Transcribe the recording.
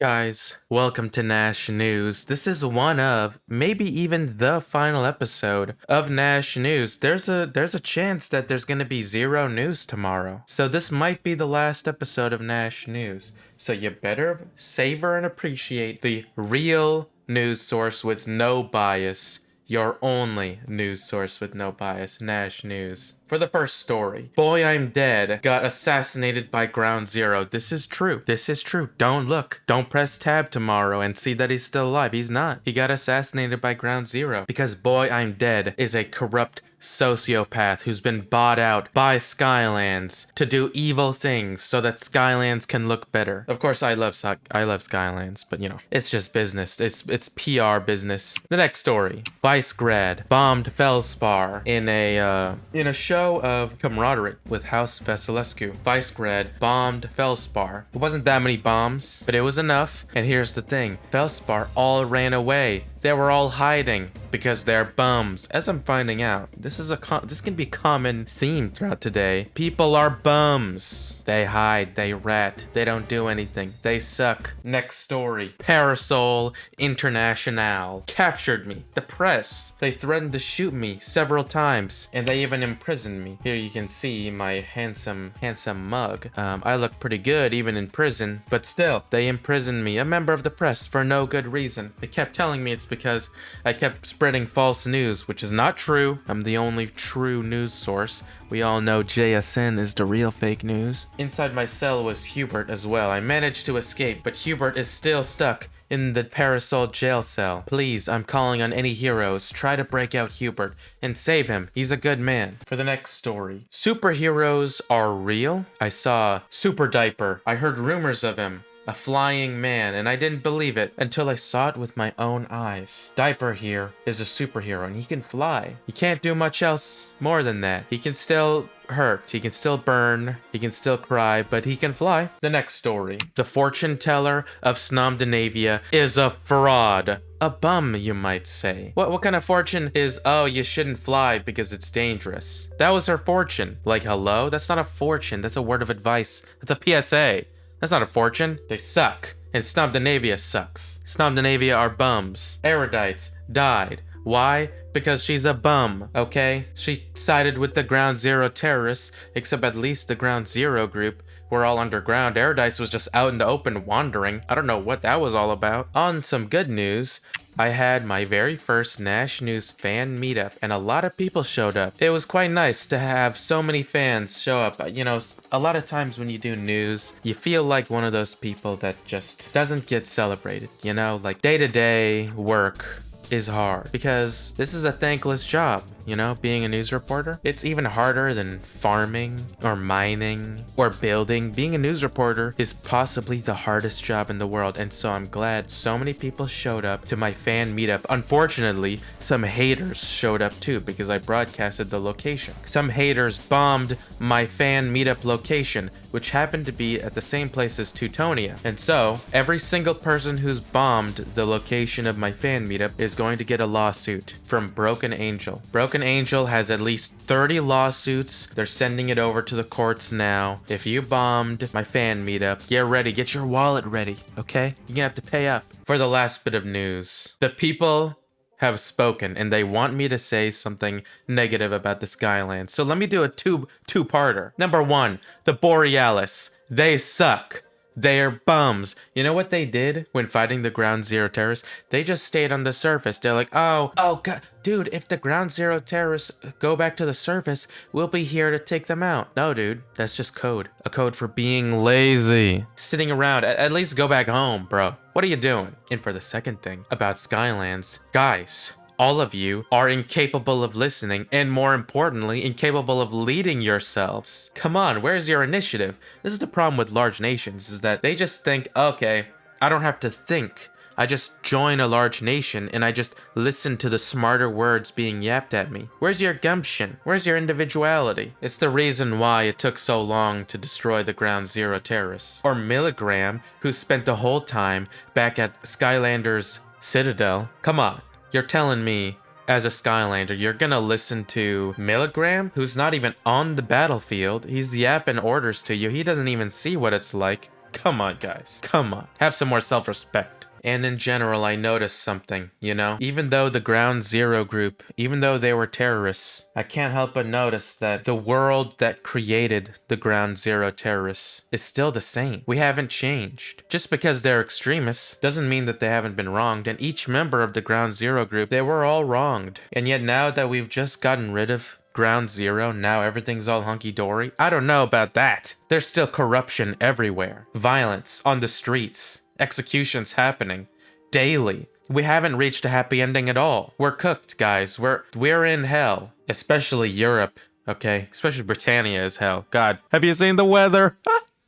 Guys, welcome to Nash News. This is one of, maybe even the final episode of Nash News. There's a chance that there's gonna be zero news tomorrow. So this might be the last episode of Nash News. So you better savor and appreciate the real news source with no bias. Your only news source with no bias, Nash News. For the first story, Boy I'm Dead got assassinated by Ground Zero. This is true. This is true. Don't look. Don't press tab tomorrow and see that he's still alive. He's not. He got assassinated by Ground Zero because Boy I'm Dead is a corrupt sociopath who's been bought out by Skylands to do evil things so that Skylands can look better. Of course, I love Skylands, but it's just business. It's PR business. The next story: Vice grad bombed Felspar in a show of camaraderie with House Vasilescu. Vice grad bombed Felspar. It wasn't that many bombs, but it was enough. And here's the thing: Felspar all ran away. They were all hiding because they're bums. As I'm finding out, this can be a common theme throughout today. People are bums. They hide, they rat, they don't do anything. They suck. Next story. Parasol International captured me. The press. They threatened to shoot me several times, and they even imprisoned me. Here you can see my handsome mug. I look pretty good even in prison, but still, they imprisoned me, a member of the press, for no good reason. They kept telling me it's because I kept spreading false news, which is not true. I'm the only true news source. We all know JSN is the real fake news. Inside my cell was Hubert as well. I managed to escape, but Hubert is still stuck in the Parasol jail cell. Please, I'm calling on any heroes. Try to break out Hubert and save him. He's a good man. For the next story. Superheroes are real? I saw Super Diaper. I heard rumors of him. A flying man, and I didn't believe it until I saw it with my own eyes. Diaper here is a superhero, and he can fly. He can't do much else more than that. He can still hurt, he can still burn, he can still cry, but he can fly. The next story. The fortune teller of Snomdinavia is a fraud. A bum, you might say. What kind of fortune is, oh, you shouldn't fly because it's dangerous? That was her fortune. Like, hello? That's not a fortune. That's a word of advice. That's a PSA. That's not a fortune. They suck. And Snomdinavia sucks. Snomdinavia are bums. Erudites died. Why? Because she's a bum, okay? She sided with the Ground Zero terrorists, except at least the Ground Zero group were all underground. Erudites was just out in the open wandering. I don't know what that was all about. On some good news, I had my very first Nash News fan meetup, and a lot of people showed up. It was quite nice to have so many fans show up. You know, a lot of times when you do news, you feel like one of those people that just doesn't get celebrated, you know? Like, day-to-day work is hard because this is a thankless job, you know, being a news reporter. It's even harder than farming or mining or building. Being a news reporter is possibly the hardest job in the world, and so I'm glad so many people showed up to my fan meetup. Unfortunately, some haters showed up too because I broadcasted the location. Some haters bombed my fan meetup location, which happened to be at the same place as Teutonia. And so, every single person who's bombed the location of my fan meetup is going to get a lawsuit from Broken Angel. Broken Angel has at least 30 lawsuits. They're sending it over to the courts now. If you bombed my fan meetup, get ready. Get your wallet ready, okay? You're gonna have to pay up. For the last bit of news, the people have spoken, and they want me to say something negative about the Skylands. So let me do a two-parter. Number one, the Borealis. They suck. They're bums. You know what they did when fighting the Ground Zero terrorists? They just stayed on the surface. They're like, oh god, dude, if the Ground Zero terrorists go back to the surface, we'll be here to take them out. No, dude, that's just code. A code for being lazy. Sitting around, at least go back home, bro. What are you doing? And for the second thing about Skylands, guys, all of you are incapable of listening, and more importantly, incapable of leading yourselves. Come on, where's your initiative? This is the problem with large nations, is that they just think, okay, I don't have to think. I just join a large nation and I just listen to the smarter words being yapped at me. Where's your gumption? Where's your individuality? It's the reason why it took so long to destroy the Ground Zero terrorists. Or Milligram, who spent the whole time back at Skylanders' Citadel. Come on. You're telling me, as a Skylander, you're gonna listen to Milligram, who's not even on the battlefield? He's yapping orders to you. He doesn't even see what it's like Come on, guys. Come on. Have some more self-respect. And in general, I noticed something, you know? Even though the Ground Zero group, even though they were terrorists, I can't help but notice that the world that created the Ground Zero terrorists is still the same. We haven't changed. Just because they're extremists doesn't mean that they haven't been wronged, and each member of the Ground Zero group, they were all wronged. And yet now that we've just gotten rid of Ground Zero, now everything's all hunky-dory? I don't know about that. There's still corruption everywhere. Violence on the streets. Executions happening daily. We haven't reached a happy ending at all. We're cooked, guys. We're in hell. Especially Europe, okay? Especially Britannia is hell. God, have you seen the weather?